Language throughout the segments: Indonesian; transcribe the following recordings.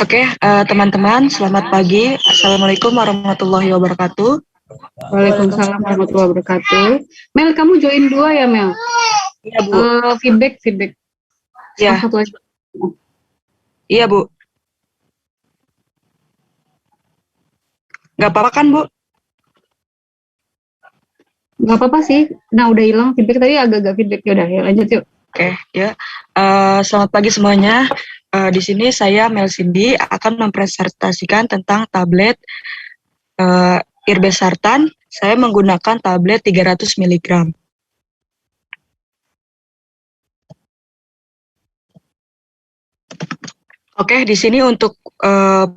Oke, teman-teman, selamat pagi. Assalamualaikum warahmatullahi wabarakatuh. Waalaikumsalam warahmatullahi wabarakatuh. Mel, kamu join dua ya, Mel? Iya, Bu. Feedback. Iya. Satu lagi. Iya, Bu. Nggak apa-apa kan, Bu? Nggak apa-apa sih. Nah, udah hilang feedback tadi, agak-agak feedback. Yaudah, ya lanjut yuk. Oke, ya. Selamat pagi semuanya. Di sini saya Mel Cindy akan mempresentasikan tentang tablet irbesartan. Saya menggunakan tablet 300 mg. Oke, di sini untuk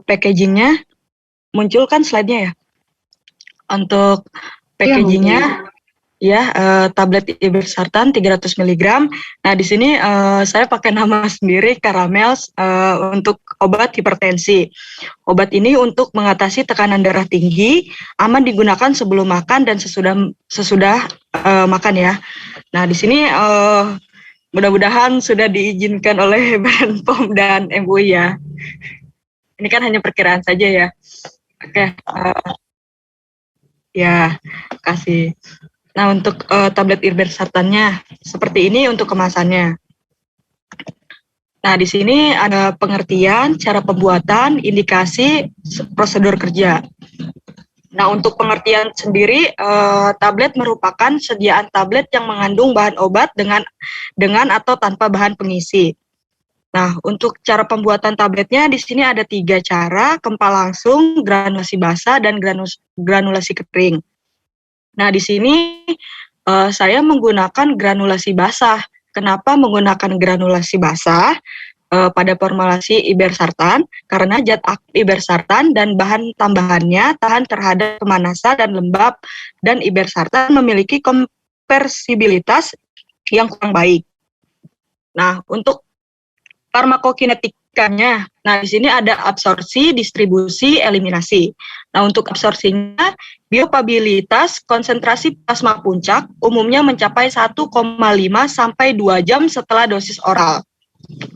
packagingnya muncul kan slide-nya ya. Untuk packagingnya, tablet irbesartan 300 mg. Nah, di sini saya pakai nama sendiri Caramel untuk obat hipertensi. Obat ini untuk mengatasi tekanan darah tinggi, aman digunakan sebelum makan dan sesudah makan ya. Nah, di sini mudah-mudahan sudah diizinkan oleh Badan POM dan MUI ya. Ini kan hanya perkiraan saja ya. Oke, ya, kasih. Nah, untuk tablet irbesartannya seperti ini untuk kemasannya. Nah, di sini ada pengertian, cara pembuatan, indikasi, prosedur kerja. Nah, untuk pengertian sendiri, tablet merupakan sediaan tablet yang mengandung bahan obat dengan atau tanpa bahan pengisi. Nah, untuk cara pembuatan tabletnya di sini ada 3 cara: kempal langsung, granulasi basah, dan granulasi kering. Nah, di sini saya menggunakan granulasi basah. Kenapa menggunakan granulasi basah pada formulasi irbesartan? Karena zat aktif irbesartan dan bahan tambahannya tahan terhadap pemanasan dan lembab, dan irbesartan memiliki kompresibilitas yang kurang baik. Nah, untuk farmakokinetikanya, nah di sini ada absorpsi, distribusi, eliminasi. Nah, untuk absorpsinya, biopabilitas konsentrasi plasma puncak umumnya mencapai 1,5 sampai 2 jam setelah dosis oral.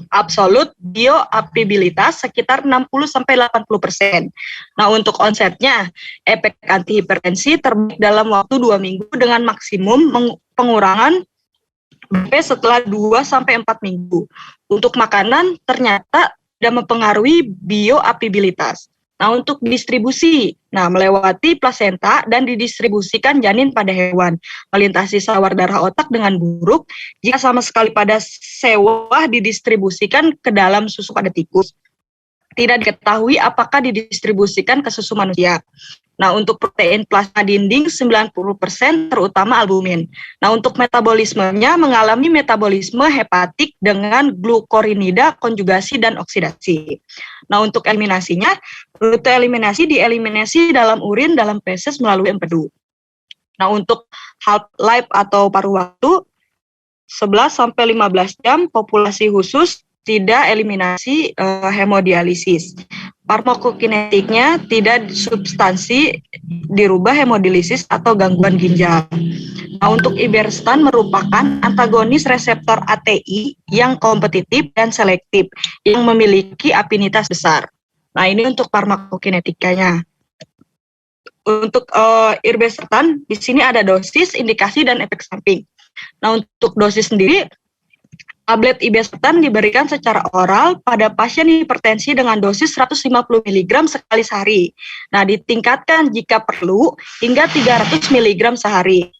Absolut bioabilitas sekitar 60-80%. Nah, untuk onsetnya, efek antihipertensi terbaik dalam waktu 2 minggu dengan maksimum pengurangan BP setelah 2-4 minggu. Untuk makanan ternyata tidak mempengaruhi bioabilitas. Nah, untuk distribusi, melewati plasenta dan didistribusikan janin pada hewan, melintasi sawar darah otak dengan buruk, jika sama sekali pada sewah didistribusikan ke dalam susu pada tikus. Tidak diketahui apakah didistribusikan ke susu manusia. Nah, untuk protein plasma dinding 90% terutama albumin. Nah, untuk metabolismenya mengalami metabolisme hepatik dengan glukorinida, konjugasi, dan oksidasi. Nah, untuk eliminasinya, rute eliminasi dieliminasi dalam urin, dalam feses melalui empedu. Nah, untuk half life atau paruh waktu 11-15 jam, populasi khusus tidak eliminasi hemodialisis. Farmakokinetiknya tidak substansi dirubah hemodialisis atau gangguan ginjal. Nah, untuk irbesartan merupakan antagonis reseptor ATI yang kompetitif dan selektif yang memiliki afinitas besar. Nah, ini untuk farmakokinetikanya. Untuk irbesartan di sini ada dosis, indikasi, dan efek samping. Nah, untuk dosis sendiri, tablet irbesartan diberikan secara oral pada pasien hipertensi dengan dosis 150 mg sekali sehari. Nah, ditingkatkan jika perlu hingga 300 mg sehari.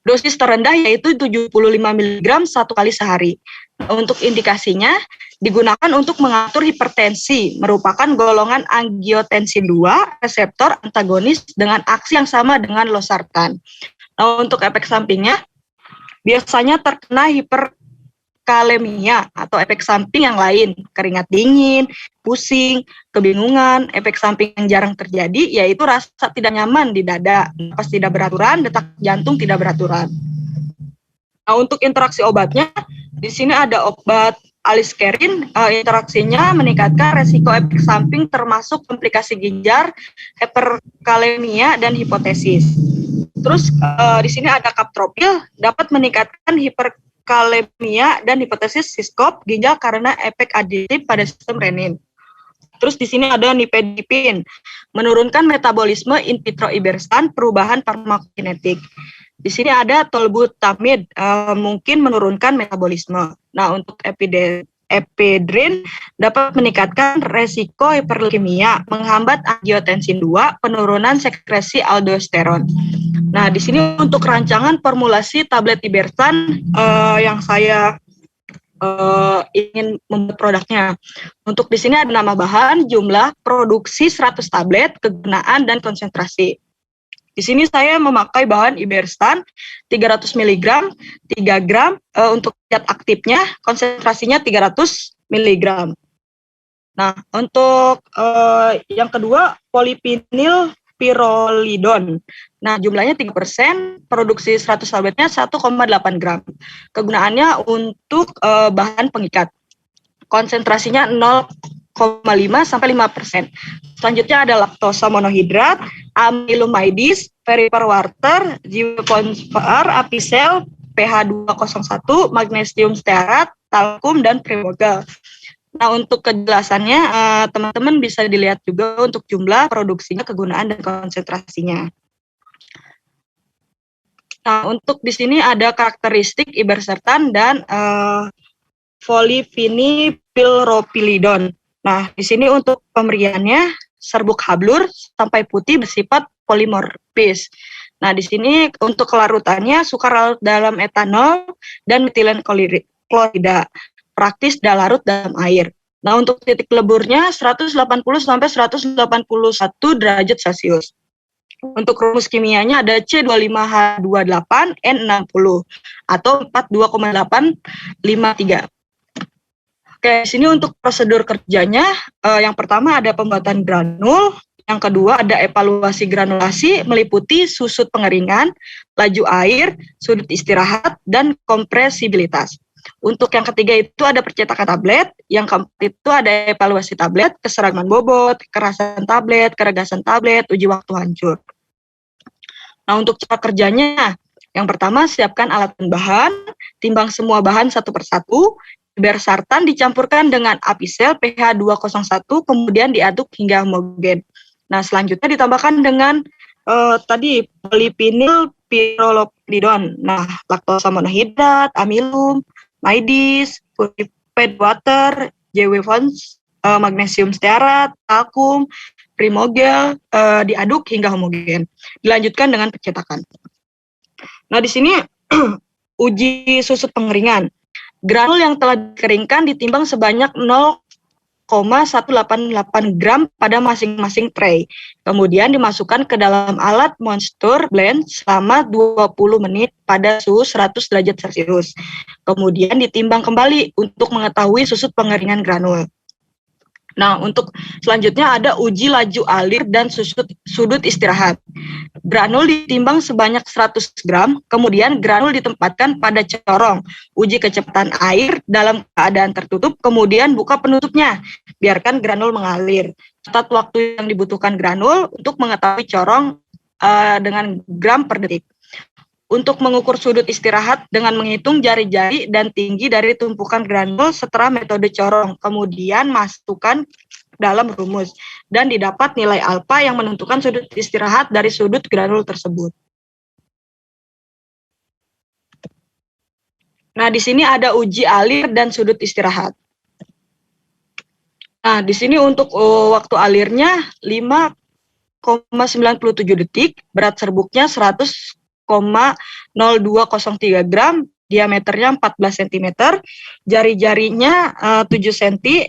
Dosis terendah yaitu 75 mg satu kali sehari. Nah, untuk indikasinya digunakan untuk mengatur hipertensi, merupakan golongan angiotensin 2 reseptor antagonis dengan aksi yang sama dengan losartan. Nah, untuk efek sampingnya biasanya terkena hiperkalemia atau efek samping yang lain, keringat dingin, pusing, kebingungan. Efek samping yang jarang terjadi yaitu rasa tidak nyaman di dada, napas tidak beraturan, detak jantung tidak beraturan. Nah, untuk interaksi obatnya, di sini ada obat aliskerin, interaksinya meningkatkan resiko efek samping termasuk komplikasi ginjal, hiperkalemia, dan hipotesis. Terus di sini ada kaptropil, dapat meningkatkan hiperkalemia dan hipotesis siskop ginjal karena efek aditif pada sistem renin. Terus di sini ada nifedipin, menurunkan metabolisme in vitro ibersan, perubahan farmakokinetik. Di sini ada tolbutamide, mungkin menurunkan metabolisme. Nah, untuk epidrin dapat meningkatkan resiko hiperleukemia, menghambat angiotensin 2, penurunan sekresi aldosteron. Nah, di sini untuk rancangan formulasi tablet ibersan yang saya ingin membuat produknya. Untuk di sini ada nama bahan, jumlah, produksi 100 tablet, kegunaan, dan konsentrasi. Di sini saya memakai bahan ibersan 300 mg, 3 gram, untuk zat aktifnya, konsentrasinya 300 mg. Nah, untuk yang kedua, polipinil pirolidon. Nah, jumlahnya 3%, produksi 100 tabletnya 1,8 gram. Kegunaannya untuk bahan pengikat. Konsentrasinya 0,5 sampai 5%. Selanjutnya ada laktosa monohidrat, amilomidis, periperwater, jiwponspar, apisel, pH 201, magnesium stearat, talkum, dan primogel. Nah, untuk kejelasannya, teman-teman bisa dilihat juga untuk jumlah, produksinya, kegunaan, dan konsentrasinya. Nah, untuk di sini ada karakteristik ibersertan dan folivinipilropilidon. Nah, di sini untuk pemberiannya serbuk hablur sampai putih bersifat polimorfis. Nah, di sini untuk kelarutannya sukar larut dalam etanol dan metilen klorida. Praktis dan larut dalam air. Nah, untuk titik leburnya 180 sampai 181 derajat Celcius. Untuk rumus kimianya ada C25H28N60 atau 42,853. Oke, sini untuk prosedur kerjanya, yang pertama ada pembuatan granul, yang kedua ada evaluasi granulasi meliputi susut pengeringan, laju air, sudut istirahat, dan kompresibilitas. Untuk yang ketiga itu ada percetakan tablet, yang keempat itu ada evaluasi tablet, keseragaman bobot, kekerasan tablet, keregasan tablet, uji waktu hancur. Nah, untuk cara kerjanya, yang pertama siapkan alat dan bahan, timbang semua bahan satu persatu, ibersertan dicampurkan dengan apisel pH 201, kemudian diaduk hingga homogen. Nah, selanjutnya ditambahkan dengan tadi polipinil pirolidon. Nah, laktosa monohidrat, amilum, maidis, purified water, jiwponspar, magnesium stearat, talkum, primogel, diaduk hingga homogen. Dilanjutkan dengan percetakan. Nah, di sini uji susut pengeringan. Granul yang telah dikeringkan ditimbang sebanyak 0,188 gram pada masing-masing tray. Kemudian dimasukkan ke dalam alat moisture blend selama 20 menit pada suhu 100 derajat Celcius. Kemudian ditimbang kembali untuk mengetahui susut pengeringan granul. Nah, untuk selanjutnya ada uji laju alir dan sudut istirahat. Granul ditimbang sebanyak 100 gram, kemudian granul ditempatkan pada corong. Uji kecepatan air dalam keadaan tertutup, kemudian buka penutupnya. Biarkan granul mengalir. Catat waktu yang dibutuhkan granul untuk mengetahui corong dengan gram per detik. Untuk mengukur sudut istirahat dengan menghitung jari-jari dan tinggi dari tumpukan granul setelah metode corong, kemudian masukkan dalam rumus, dan didapat nilai alfa yang menentukan sudut istirahat dari sudut granul tersebut. Nah, di sini ada uji alir dan sudut istirahat. Nah, di sini untuk waktu alirnya 5,97 detik, berat serbuknya 100,0203 gram, diameternya 14 cm, jari-jarinya 7 cm,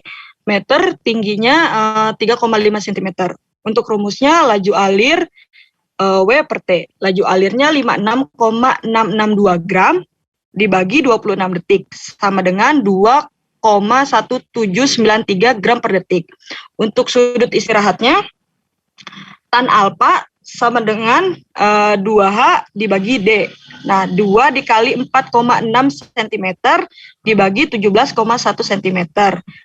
tingginya 3,5 cm. Untuk rumusnya laju alir W per T. Laju alirnya 56,662 gram dibagi 26 detik, sama dengan 2,1793 gram per detik. Untuk sudut istirahatnya, tan alfa sama dengan 2H dibagi D. Nah, 2 dikali 4,6 cm dibagi 17,1 cm.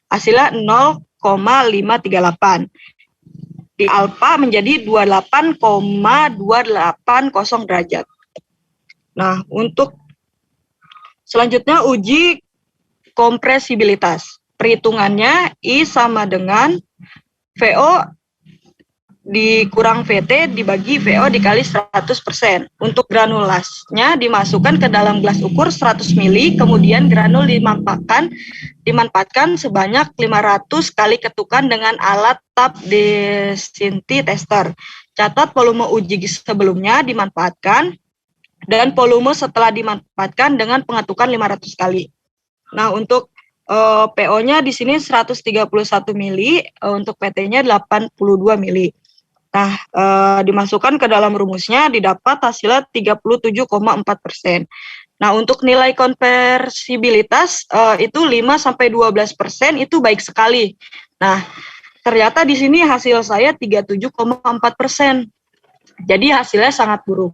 Hasilnya 0,538. Di alfa menjadi 28,280 derajat. Nah, untuk selanjutnya uji kompresibilitas. Perhitungannya I sama dengan VO dikurang VT dibagi VO dikali 100%. Untuk granulasnya dimasukkan ke dalam gelas ukur 100 ml, kemudian granul dimanfaatkan sebanyak 500 kali ketukan dengan alat tap density tester. Catat volume uji sebelumnya dimanfaatkan dan volume setelah dimanfaatkan dengan pengetukan 500 kali. Nah, untuk PO-nya di sini 131 mili, untuk PT-nya 82 mili. Nah, dimasukkan ke dalam rumusnya didapat hasilnya 37,4%. Nah, untuk nilai konversibilitas itu 5-12% itu baik sekali. Nah, ternyata di sini hasil saya 37,4%. Jadi hasilnya sangat buruk.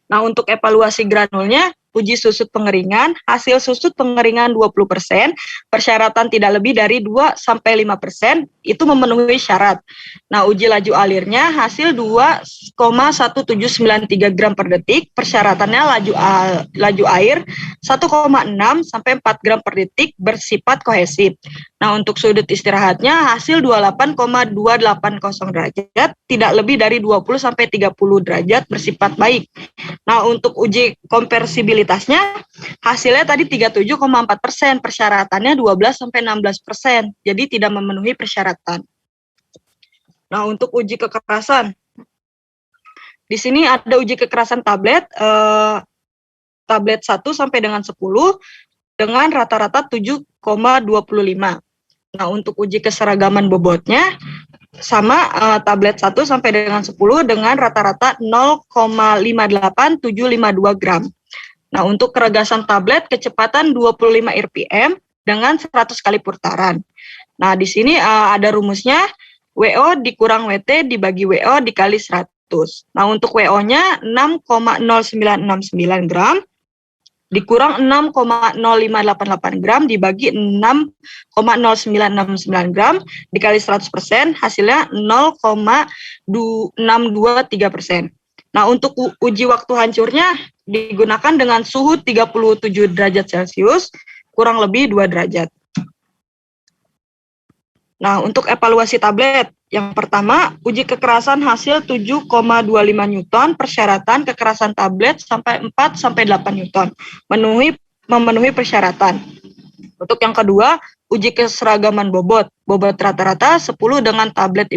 Nah, untuk evaluasi granulnya, uji susut pengeringan, hasil susut pengeringan 20%, persyaratan tidak lebih dari 2-5%, itu memenuhi syarat. Nah, uji laju alirnya, hasil 2,1793 gram per detik, persyaratannya laju air 1,6-4 gram per detik bersifat kohesif. Nah, untuk sudut istirahatnya, hasil 28,280 derajat, tidak lebih dari 20-30 derajat bersifat baik. Nah, untuk uji konversibilitasnya, hasilnya tadi 37,4%, persyaratannya 12-16%, jadi tidak memenuhi persyaratan. Nah, untuk uji kekerasan, di sini ada uji kekerasan tablet 1 sampai dengan 10, dengan rata-rata 7,25. Nah, untuk uji keseragaman bobotnya, sama tablet 1 sampai dengan 10 dengan rata-rata 0,58752 gram. Nah, untuk keregasan tablet kecepatan 25 rpm dengan 100 kali putaran. Nah, di sini ada rumusnya WO dikurang WT dibagi WO dikali 100. Nah, untuk WO-nya 6,0969 gram dikurang 6,0588 gram dibagi 6,0969 gram dikali 100%, hasilnya 0,623%. Nah, untuk uji waktu hancurnya digunakan dengan suhu 37 derajat Celcius, kurang lebih 2 derajat. Nah, untuk evaluasi tablet, yang pertama, uji kekerasan hasil 7,25 Newton, persyaratan kekerasan tablet sampai 4-8 Newton, memenuhi persyaratan. Untuk yang kedua, uji keseragaman bobot rata-rata 10 dengan tablet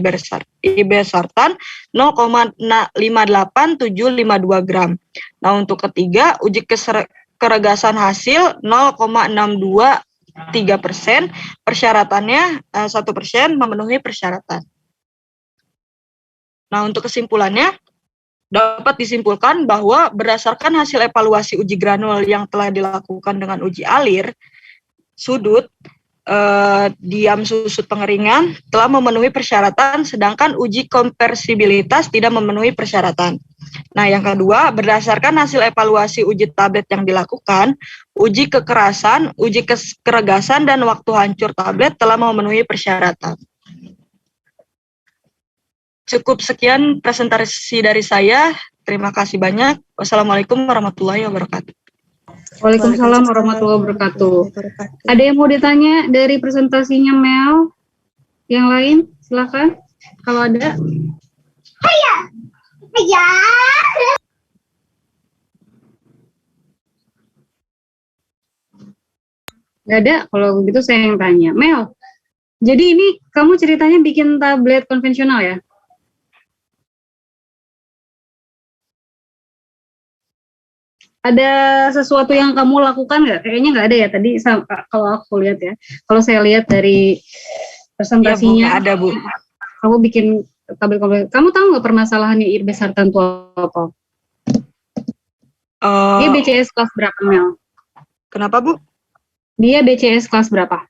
ibersartan 0,58752 gram. Nah, untuk ketiga, uji keregasan hasil 0,623%, persyaratannya 1% memenuhi persyaratan. Nah, untuk kesimpulannya, dapat disimpulkan bahwa berdasarkan hasil evaluasi uji granul yang telah dilakukan dengan uji alir, sudut, diam susut pengeringan telah memenuhi persyaratan, sedangkan uji konversibilitas tidak memenuhi persyaratan. Nah, yang kedua, berdasarkan hasil evaluasi uji tablet yang dilakukan, uji kekerasan, uji keregasan, dan waktu hancur tablet telah memenuhi persyaratan. Cukup sekian presentasi dari saya. Terima kasih banyak. Wassalamualaikum warahmatullahi wabarakatuh. Waalaikumsalam warahmatullahi wabarakatuh. Ada yang mau ditanya dari presentasinya Mel? Yang lain, silakan. Kalau ada. Nggak ada, kalau begitu saya yang tanya. Mel, jadi ini kamu ceritanya bikin tablet konvensional ya? Ada sesuatu yang kamu lakukan nggak? Kayaknya nggak ada ya tadi kalau aku lihat ya. Kalau saya lihat dari presentasinya, ya, Bu, ada Bu. Kamu bikin tabel kompleks. Kamu tahu nggak permasalahannya irbesartan itu apa? Dia BCS kelas berapa, Mel? Kenapa, Bu? Dia BCS kelas berapa?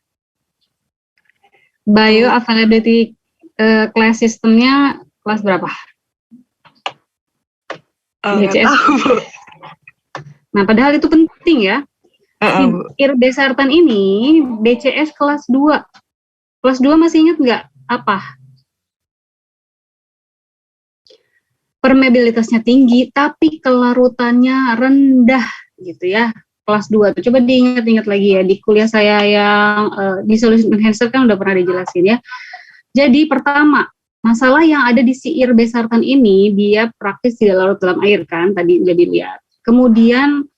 Bioavailability class systemnya kelas berapa? BCS. Tahu, Bu. Nah, padahal itu penting ya. Irbesartan ini BCS kelas 2. Kelas 2 masih ingat nggak? Apa? Permeabilitasnya tinggi, tapi kelarutannya rendah, gitu ya. Kelas 2 tuh. Coba diingat-ingat lagi ya. Di kuliah saya yang di Solution Enhancer kan udah pernah dijelasin ya. Jadi pertama, masalah yang ada di si irbesartan ini, dia praktis tidak larut dalam air kan, tadi udah dilihat. Kemudian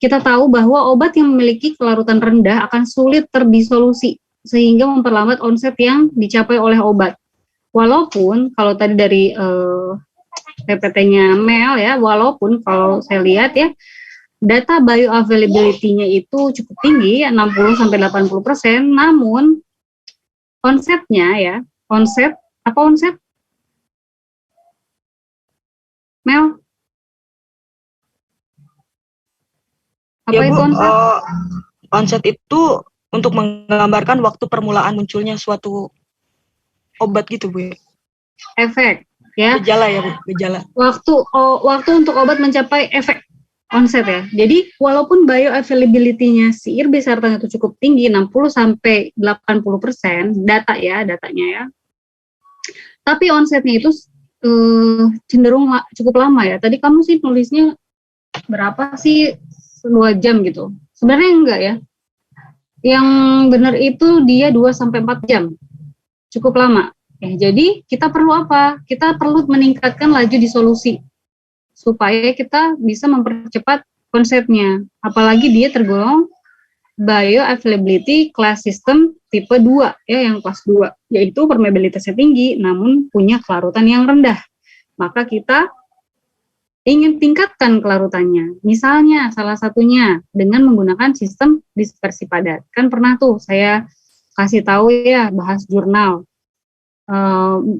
kita tahu bahwa obat yang memiliki kelarutan rendah akan sulit terdisolusi, sehingga memperlambat onset yang dicapai oleh obat. Walaupun kalau tadi dari PPT-nya Mel ya, walaupun kalau saya lihat ya, data bioavailability-nya itu cukup tinggi, 60-80%, namun onsetnya ya, onset, apa onset? Mel? Apa Ya, itu Bu, onset? onset itu untuk menggambarkan waktu permulaan munculnya suatu obat gitu, Bu. Efek, ya. Gejala ya, Bu, gejala. Waktu untuk obat mencapai efek onset ya. Jadi walaupun bioavailability-nya si irbesartan itu cukup tinggi, 60-80%, datanya ya. Tapi onsetnya itu cenderung cukup lama ya. Tadi kamu sih nulisnya berapa sih? 2 jam gitu. Sebenarnya enggak ya. Yang benar itu dia 2-4 jam. Cukup lama. Jadi kita perlu apa? Kita perlu meningkatkan laju disolusi supaya kita bisa mempercepat konsepnya. Apalagi dia tergolong bioavailability class system tipe 2 ya, yang kelas 2, yaitu permeabilitasnya tinggi namun punya kelarutan yang rendah. Maka kita ingin tingkatkan kelarutannya. Misalnya salah satunya dengan menggunakan sistem dispersi padat. Kan pernah tuh saya kasih tahu ya, bahas jurnal.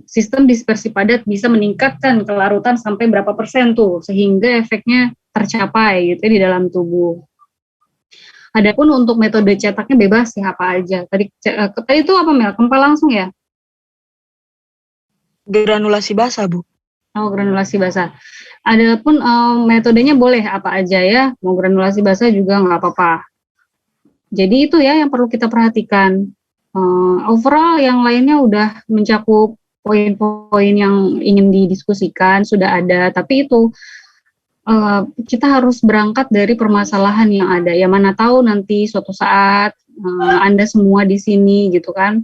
Sistem dispersi padat bisa meningkatkan kelarutan sampai berapa persen tuh, sehingga efeknya tercapai gitu di dalam tubuh. Adapun untuk metode cetaknya bebas ya, apa aja. Tadi itu apa Mel? Kempal langsung ya? Granulasi basah, Bu. Oh, granulasi basah. Adapun metodenya boleh apa aja ya, mau granulasi basah juga nggak apa-apa. Jadi itu ya yang perlu kita perhatikan. Overall yang lainnya udah mencakup poin-poin yang ingin didiskusikan, sudah ada, tapi itu kita harus berangkat dari permasalahan yang ada. Ya mana tahu nanti suatu saat Anda semua di sini gitu kan,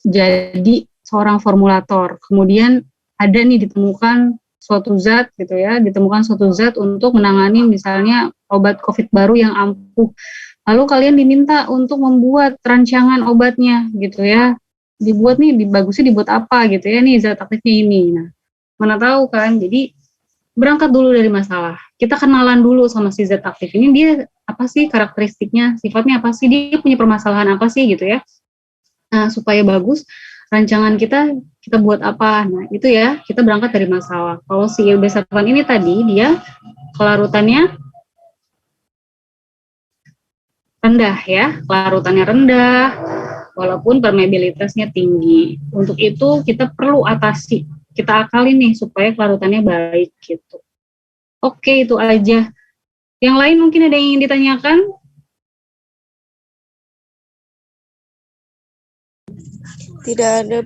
jadi seorang formulator. Kemudian ada nih ditemukan suatu zat gitu ya, ditemukan suatu zat untuk menangani misalnya obat COVID baru yang ampuh. Lalu kalian diminta untuk membuat rancangan obatnya gitu ya. Dibuat nih, bagusnya dibuat apa gitu ya, nih zat aktifnya ini. Nah, mana tahu kan, jadi berangkat dulu dari masalah. Kita kenalan dulu sama si zat aktif ini, dia apa sih karakteristiknya, sifatnya apa sih, dia punya permasalahan apa sih gitu ya. Nah, supaya bagus, rancangan kita buat apa. Nah, itu ya, kita berangkat dari masalah. Kalau si irbesartan ini tadi, dia kelarutannya rendah ya, kelarutannya rendah, walaupun permeabilitasnya tinggi. Untuk itu kita perlu atasi, kita akali nih supaya kelarutannya baik gitu. Oke, itu aja. Yang lain mungkin ada yang ingin ditanyakan? Tidak ada.